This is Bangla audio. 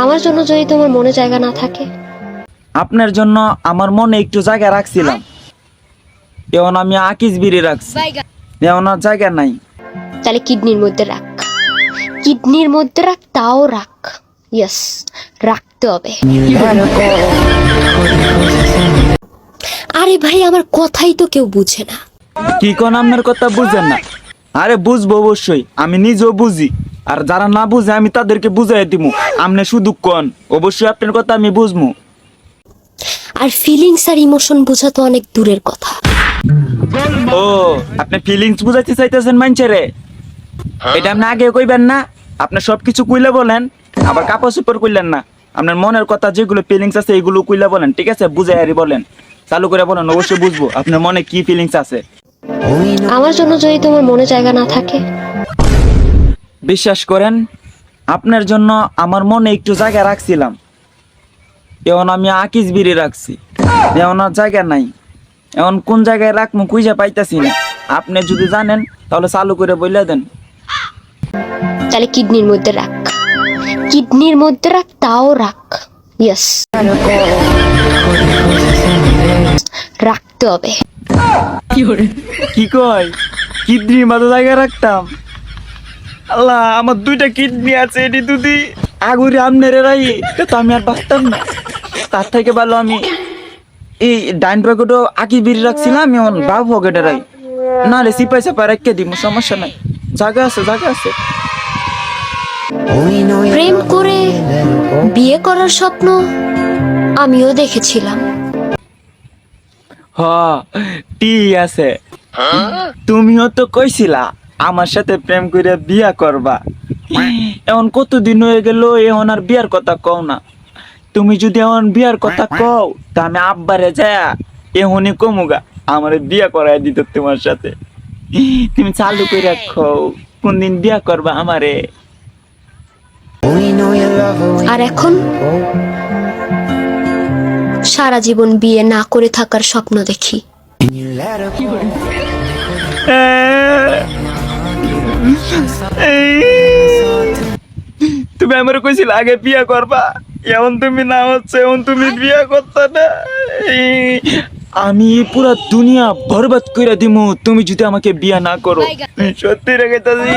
আমার জন্য যদি তোমার মনে জায়গা না থাকে, আপনার জন্য আমার মনে একটু জায়গা রাখছিলাম, এখন আমি আকিস বিড়ি রাখছি, এখন আর জায়গা নাই। তাহলে কিডনির মধ্যে রাখ, কিডনির মধ্যে রাখ, তাও রাখ। ইয়েস, রাখতে হবে। আরে ভাই, আমার কথাই তো কেউ বুঝে না। কি কোন আপনার কথা বুঝেন না? আরে বুঝবো অবশ্যই, আমি নিজেও বুঝি, আর যারা না বুঝে আমি তাদেরকে বুঝাই দিব। আপনি শুধু কোন, অবশ্যই আপনার কথা আমি বুঝবো। আর ফিলিংস আর ইমোশন বোঝা তো অনেক দূরের কথা। ও, আপনি ফিলিংস বুঝাইতে চাইতেছেন মানুষেরে? এটা আপনি আগে কইবেন না? আপনি সবকিছু কইলে বলেন, আবার কাপড় চোপড় কইলেন না। আপনার মনের কথা যেগুলো ফিলিংস আছে এগুলো কইলে বলেন, ঠিক আছে? বুঝাই আরি বলেন, চালু করে বলেন, অবশ্যই বুঝবো আপনার মনে কি ফিলিংস আছে। আমার জন্য যদি তোমার মনে জায়গা না থাকে, বিশ্বাস করেন, আপনার জন্য আমার মনে একটু জায়গা রাখছিলাম, এখন আমি আকিস বিড়ি রাখছি, এখন আর জায়গা নাই। এখন কোন জায়গায় রাখবো খুঁজে পাইতাছি না। আপনি যদি জানেন তাহলে চালু করে বলে দেন। তাহলে কিডনির মধ্যে রাখ, কিডনির মধ্যে রাখ, তাও রাখ। ইয়েস, রাখতে হবে। কি কয়? কিডনির মাঝে জায়গা রাখতাম? আল্লাহ, আমার দুইটা কিডনি আছে, এটি যদি আগুরে আমনেরে রাই তো আমি আর বাঁচতাম না। তার থেকে ভালো আমি এই ডাইন পকেটও আকি বিড়ি রাখছিলাম, আমি এখন বাবু পকেটে রাই। না রে, সিপাই চাপা রেখে দিব, সমস্যা নাই, জায়গা আছে, জায়গা আছে। প্রেম করে বিয়ে করার স্বপ্ন আমিও দেখেছিলাম। হ, ঠিক আছে, তুমিও তো কইছিলা আমার সাথে প্রেম করে বিয়া করবা। এখন কতদিন হয়ে গেল, এখন আর বিয়ার কথা কও না। তুমি যদি এখন বিয়ার কথা কও তা আমি আব্বারে যায়া এখনই কমুগা আমার বিয়া করাই দিত তোমার সাথে। তুমি চালু করে রাখো, কোন দিন বিয়া করবা আমারে। আর এখন সারা জীবন বিয়ে না করে থাকার স্বপ্ন দেখি। তুমি আমার কইছিল আগে বিয়া করবা, এখন তুমি না হচ্ছে, এখন তুমি বিয়া করতে না। আমি পুরা দুনিয়া বরবাদ করে দিমু তুমি যদি আমাকে বিয়া না করো। সত্যি রেখেছি।